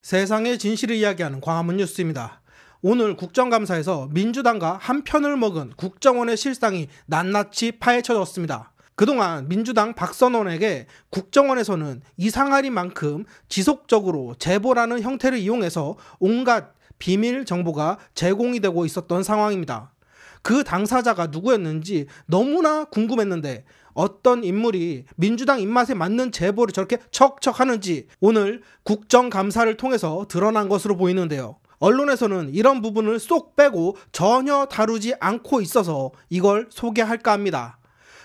세상의 진실을 이야기하는 광화문 뉴스입니다. 오늘 국정감사에서 민주당과 한 편을 먹은 국정원의 실상이 낱낱이 파헤쳐졌습니다. 그동안 민주당 박선원에게 국정원에서는 이상할인만큼 지속적으로 제보라는 형태를 이용해서 온갖 비밀 정보가 제공이 되고 있었던 상황입니다. 그 당사자가 누구였는지 너무나 궁금했는데 어떤 인물이 민주당 입맛에 맞는 제보를 저렇게 척척하는지 오늘 국정감사를 통해서 드러난 것으로 보이는데요. 언론에서는 이런 부분을 쏙 빼고 전혀 다루지 않고 있어서 이걸 소개할까 합니다.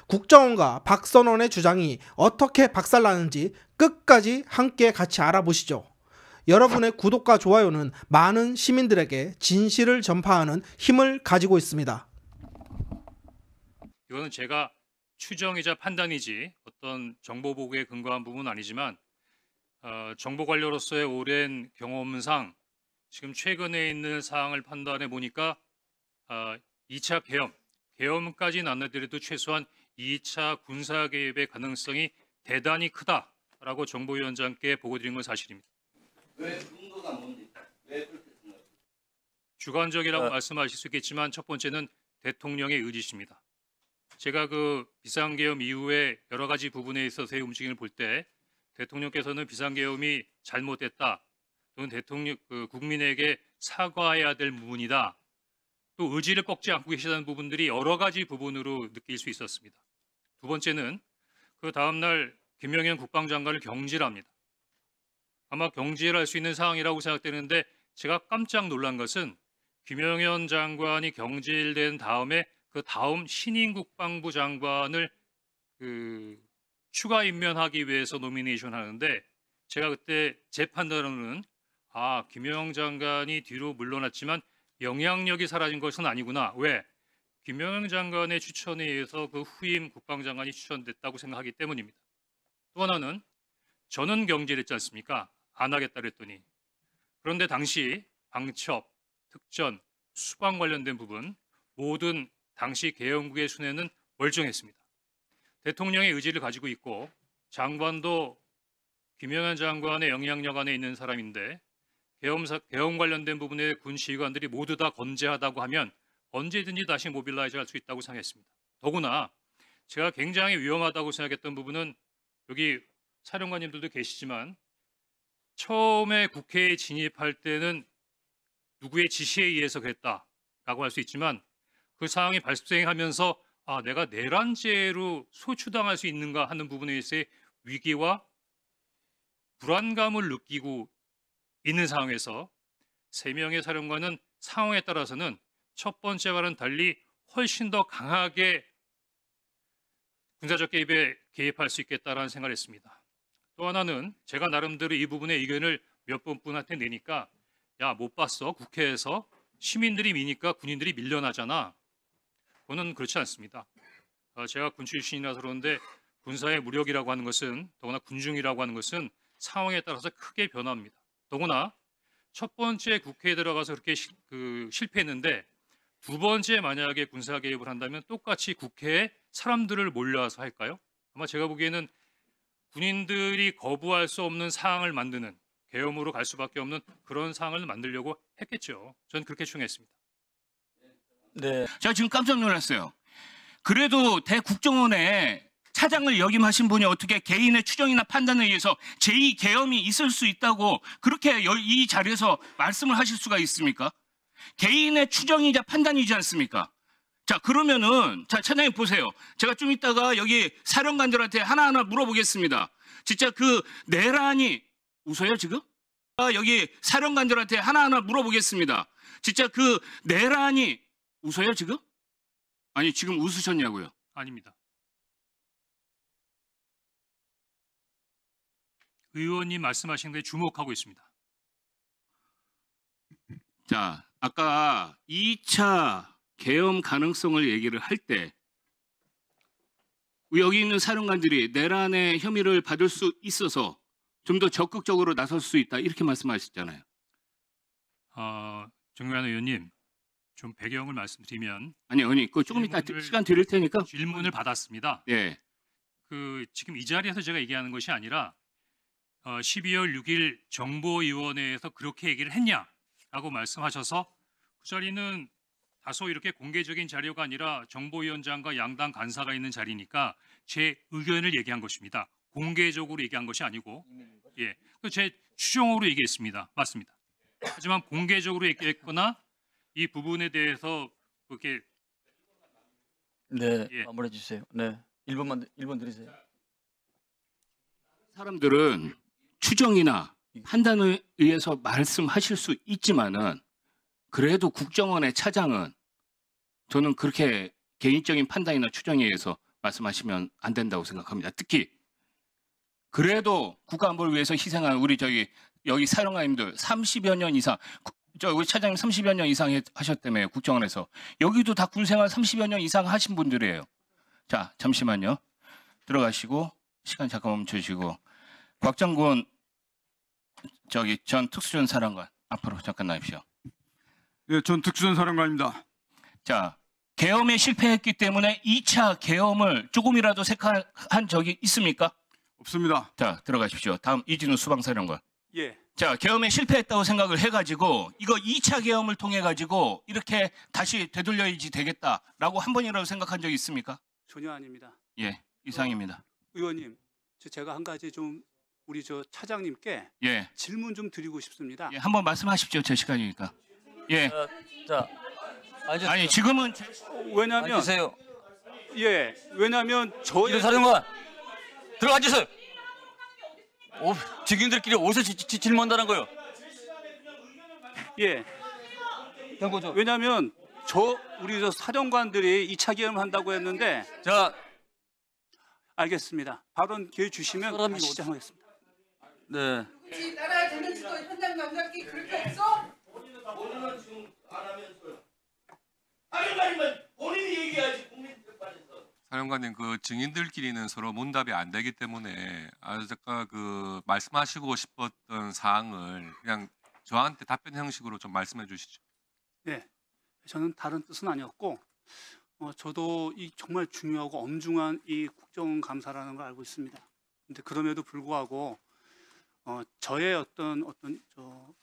국정원과 박선원의 주장이 어떻게 박살나는지 끝까지 함께 같이 알아보시죠. 여러분의 구독과 좋아요는 많은 시민들에게 진실을 전파하는 힘을 가지고 있습니다. 이거는 제가 추정이자 판단이지 어떤 정보 보고에 근거한 부분은 아니지만 정보 관료로서의 오랜 경험상 지금 최근에 있는 사항을 판단해 보니까 2차 계엄까지는 안 나더라도 최소한 2차 군사 개입의 가능성이 대단히 크다라고 정보위원장께 보고드린 건 사실입니다. 왜 근거가 뭔지, 왜 그렇게 생각해요? 주관적이라고 말씀하실 수 있겠지만 첫 번째는 대통령의 의지십니다. 제가 그 비상계엄 이후에 여러 가지 부분에 있어서의 움직임을 볼 때 대통령께서는 비상계엄이 잘못됐다 또는 대통령 국민에게 사과해야 될 부분이다 또 의지를 꺾지 않고 계시다는 부분들이 여러 가지 부분으로 느낄 수 있었습니다. 두 번째는 그 다음 날 김영현 국방장관을 경질합니다. 아마 경질할 수 있는 상황이라고 생각되는데 제가 깜짝 놀란 것은 김영현 장관이 경질된 다음에 그 다음 신임 국방부 장관을 추가 임명하기 위해서 노미네이션 하는데 제가 그때 제 판단으로는 김영현 장관이 뒤로 물러났지만 영향력이 사라진 것은 아니구나. 왜? 김영현 장관의 추천에 의해서 그 후임 국방장관이 추천됐다고 생각하기 때문입니다. 또 하나는 저는 경질했지 않습니까? 안 하겠다 그랬더니. 그런데 당시 방첩, 특전, 수방 관련된 부분 모든 당시 계엄국의 순회는 멀쩡했습니다. 대통령의 의지를 가지고 있고 장관도 김영현 장관의 영향력 안에 있는 사람인데 계엄 관련된 부분의 군 지휘관들이 모두 다 건재하다고 하면 언제든지 다시 모빌라이즈 할 수 있다고 생각했습니다. 더구나 제가 굉장히 위험하다고 생각했던 부분은 여기 사령관님들도 계시지만 처음에 국회에 진입할 때는 누구의 지시에 의해서 그랬다라고 할 수 있지만 그 상황이 발생하면서 내가 내란죄로 소추당할 수 있는가 하는 부분에 있어서의 위기와 불안감을 느끼고 있는 상황에서 3명의 사령관은 상황에 따라서는 첫 번째와는 달리 훨씬 더 강하게 군사적 개입에 개입할 수 있겠다라는 생각을 했습니다. 또 하나는 제가 나름대로 이 부분의 의견을 몇 분한테 내니까 못 봤어? 국회에서 시민들이 미니까 군인들이 밀려나잖아. 그거는 그렇지 않습니다. 제가 군 출신이라서 그러는데 군사의 무력이라고 하는 것은 더구나 군중이라고 하는 것은 상황에 따라서 크게 변합니다. 더구나 첫 번째 국회에 들어가서 그렇게 실패했는데 두 번째 만약에 군사 개입을 한다면 똑같이 국회에 사람들을 몰려와서 할까요? 아마 제가 보기에는 군인들이 거부할 수 없는 상황을 만드는 계엄으로 갈 수밖에 없는 그런 상황을 만들려고 했겠죠. 저는 그렇게 추정했습니다. 네. 제가 지금 깜짝 놀랐어요. 그래도 대국정원에 차장을 역임하신 분이 어떻게 개인의 추정이나 판단에 의해서 제2계엄이 있을 수 있다고 그렇게 이 자리에서 말씀을 하실 수가 있습니까? 개인의 추정이자 판단이지 않습니까? 자, 그러면은 차장님 보세요. 제가 좀 이따가 여기 사령관들한테 하나하나 물어보겠습니다. 진짜 그 내란이 웃어요 지금? 여기 사령관들한테 하나하나 물어보겠습니다. 진짜 그 내란이 웃어요 지금? 아니 지금 웃으셨냐고요? 아닙니다. 의원님 말씀하신 데 주목하고 있습니다. 자, 아까 2차 계엄 가능성을 얘기를 할 때 여기 있는 사령관들이 내란의 혐의를 받을 수 있어서 좀 더 적극적으로 나설 수 있다 이렇게 말씀하셨잖아요. 정의원 의원님, 좀 배경을 말씀드리면 아니 그 조금 이따 시간 드릴 테니까 질문을 받았습니다. 예. 지금 이 자리에서 제가 얘기하는 것이 아니라 12월 6일 정보위원회에서 그렇게 얘기를 했냐라고 말씀하셔서 그 자리는 다소 이렇게 공개적인 자료가 아니라 정보위원장과 양당 간사가 있는 자리니까 제 의견을 얘기한 것입니다. 공개적으로 얘기한 것이 아니고, 예, 제 추정으로 얘기했습니다. 맞습니다. 하지만 공개적으로 얘기했거나 이 부분에 대해서 그렇게 네, 예. 마무리해 주세요. 네, 1분 드리세요. 사람들은 추정이나 판단에 의해서 말씀하실 수 있지만은 그래도 국정원의 차장은 저는 그렇게 개인적인 판단이나 추정에 의해서 말씀하시면 안 된다고 생각합니다. 특히 그래도 국가안보를 위해서 희생한 우리 여기 사령관님들 30여 년 이상 우리 차장님 30여 년 이상 하셨다며요. 국정원에서. 여기도 다 군생활 30여 년 이상 하신 분들이에요. 자, 잠시만요. 들어가시고 시간 잠깐 멈춰주시고 곽정곤 전 특수전 사령관 앞으로 잠깐 나십시오. 예, 전 특수전 사령관입니다. 자, 계엄에 실패했기 때문에 2차 계엄을 조금이라도 생각한 적이 있습니까? 없습니다. 자, 들어가십시오. 다음 이진우 수방사령관. 예. 자, 계엄에 실패했다고 생각을 해가지고 이거 2차 계엄을 통해 가지고 이렇게 다시 되돌려야지 되겠다라고 한 번이라도 생각한 적이 있습니까? 전혀 아닙니다. 예, 이상입니다. 의원님, 제가 한 가지 좀 우리 차장님께 예, 질문 좀 드리고 싶습니다. 예, 한번 말씀하십시오. 제 시간이니까. 예, 자, 앉으세요. 아니 지금은 왜냐하면 앉으세요. 예, 왜냐하면 저의 이준 사령관 들어가 앉으세요. 직인들끼리 어디서 질문한다는 거요? 예, 경고죠. 왜냐하면 우리 사령관들이 2차 계엄을 한다고 했는데 자, 알겠습니다. 발언 기회 주시면 사람이 다시 시작하겠습니다. 네. 혹시 따라야 되는지도 현장 감각이 그렇게 없어? 본인은 지금 안 하면서요. 사령관님은 본인이 얘기해야지 국민 뜻반에서. 사령관님, 그 증인들끼리는 서로 문답이 안 되기 때문에 아까 그 말씀하시고 싶었던 사항을 그냥 저한테 답변 형식으로 좀 말씀해 주시죠. 네, 저는 다른 뜻은 아니었고 저도 이 정말 중요하고 엄중한 이 국정감사라는 걸 알고 있습니다. 근데 그럼에도 불구하고 저의 어떤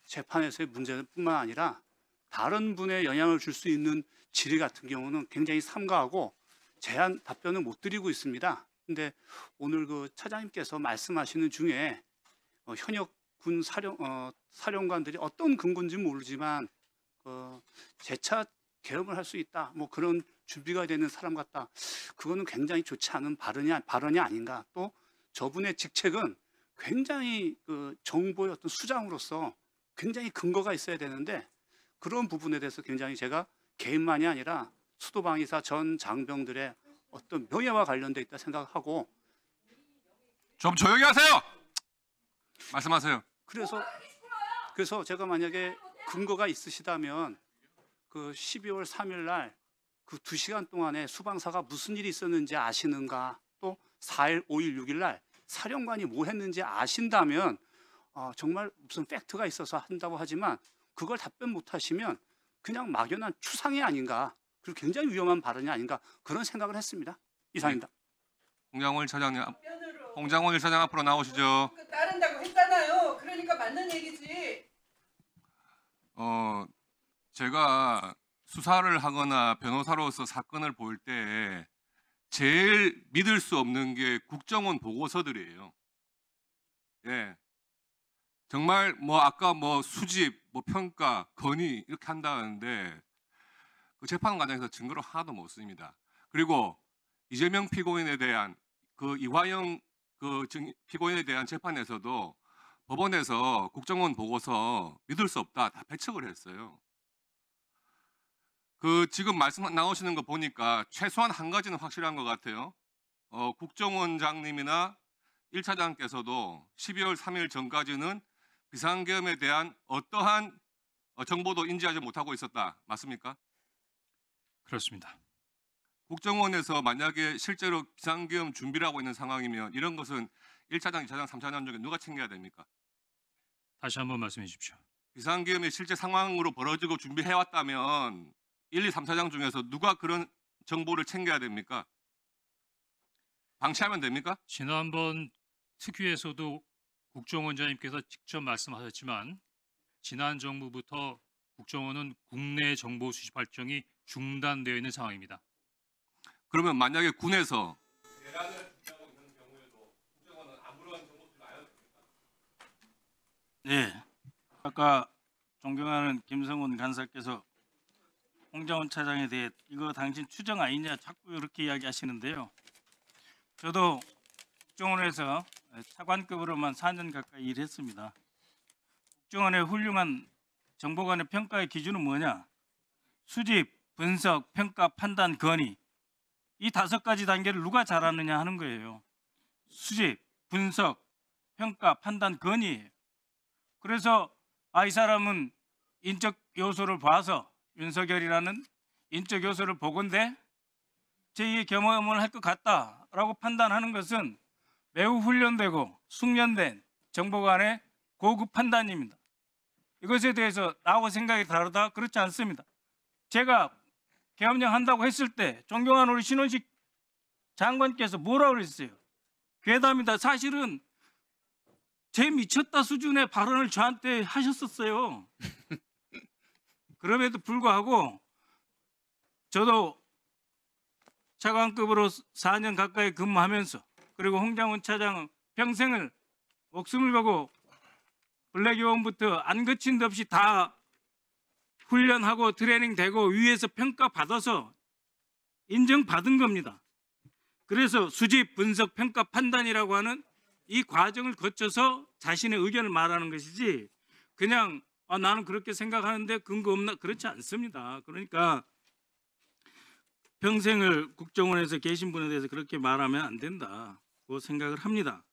재판에서의 문제뿐만 아니라 다른 분의 영향을 줄 수 있는 질의 같은 경우는 굉장히 삼가하고 제한 답변을 못 드리고 있습니다. 근데 오늘 그 차장님께서 말씀하시는 중에 현역 군 사령관들이 어떤 근거인지 모르지만 재차 계엄을 할 수 있다, 뭐 그런 준비가 되는 사람 같다. 그거는 굉장히 좋지 않은 발언이 아닌가. 또 저분의 직책은 굉장히 그 정보의 어떤 수장으로서 굉장히 근거가 있어야 되는데 그런 부분에 대해서 굉장히 제가 개인만이 아니라 수도방위사 전 장병들의 어떤 명예와 관련돼 있다 생각하고. 좀 조용히 하세요. 말씀하세요. 그래서 제가 만약에 근거가 있으시다면 그 12월 3일 날 그 2시간 동안에 수방사가 무슨 일이 있었는지 아시는가, 또 4일, 5일, 6일 날 사령관이 뭐 했는지 아신다면 정말 무슨 팩트가 있어서 한다고 하지만 그걸 답변 못 하시면 그냥 막연한 추상이 아닌가, 그리고 굉장히 위험한 발언이 아닌가, 그런 생각을 했습니다. 이상입니다. 홍장원 일차장 앞으로 나오시죠. 따른다고 했잖아요. 그러니까 맞는 얘기지. 제가 수사를 하거나 변호사로서 사건을 볼 때 제일 믿을 수 없는 게 국정원 보고서들이에요. 예. 정말 아까 수집, 평가, 건의 이렇게 한다는데 그 재판 과정에서 증거를 하나도 못 씁니다. 그리고 이재명 피고인에 대한 그 이화영 피고인에 대한 재판에서도 법원에서 국정원 보고서 믿을 수 없다 다 배척을 했어요. 지금 말씀 나오시는 거 보니까 최소한 한 가지는 확실한 것 같아요. 국정원장님이나 1차장께서도 12월 3일 전까지는 비상계엄에 대한 어떠한 정보도 인지하지 못하고 있었다. 맞습니까? 그렇습니다. 국정원에서 만약에 실제로 비상계엄 준비를 하고 있는 상황이면 이런 것은 1차장, 2차장, 3차장 중에 누가 챙겨야 됩니까? 다시 한번 말씀해 주십시오. 비상계엄이 실제 상황으로 벌어지고 준비해왔다면 1, 2, 3차장 중에서 누가 그런 정보를 챙겨야 됩니까? 방치하면 됩니까? 지난번 특위에서도 국정원장님께서 직접 말씀하셨지만 지난 정부부터 국정원은 국내 정보 수집 활동이 중단되어 있는 상황입니다. 그러면 만약에 군에서 네, 아까 존경하는 김성훈 간사께서 홍장원 차장에 대해 이거 당신 추정 아니냐 자꾸 이렇게 이야기하시는데요. 저도 국정원에서 차관급으로만 4년 가까이 일했습니다. 국정원의 훌륭한 정보관의 평가의 기준은 뭐냐? 수집, 분석, 평가, 판단, 건의 이 5가지 단계를 누가 잘하느냐 하는 거예요. 수집, 분석, 평가, 판단, 건의예요. 그래서 이 사람은 인적 요소를 봐서 윤석열이라는 인적 요소를 보건대 제2의 경험을 할 것 같다라고 판단하는 것은 매우 훈련되고 숙련된 정보관의 고급 판단입니다. 이것에 대해서 나하고 생각이 다르다? 그렇지 않습니다. 제가 계엄령 한다고 했을 때 존경하는 우리 신원식 장관께서 뭐라고 그랬어요? 괴담이다. 사실은 제 미쳤다 수준의 발언을 저한테 하셨었어요. 그럼에도 불구하고 저도 차관급으로 4년 가까이 근무하면서 그리고 홍장원 차장은 평생을 목숨을 걸고 블랙요원부터 안 거친 데 없이 다 훈련하고 트레이닝되고 위에서 평가받아서 인정받은 겁니다. 그래서 수집, 분석, 평가, 판단이라고 하는 이 과정을 거쳐서 자신의 의견을 말하는 것이지 그냥 나는 그렇게 생각하는데 근거 없나? 그렇지 않습니다. 그러니까 평생을 국정원에서 계신 분에 대해서 그렇게 말하면 안 된다고 생각을 합니다.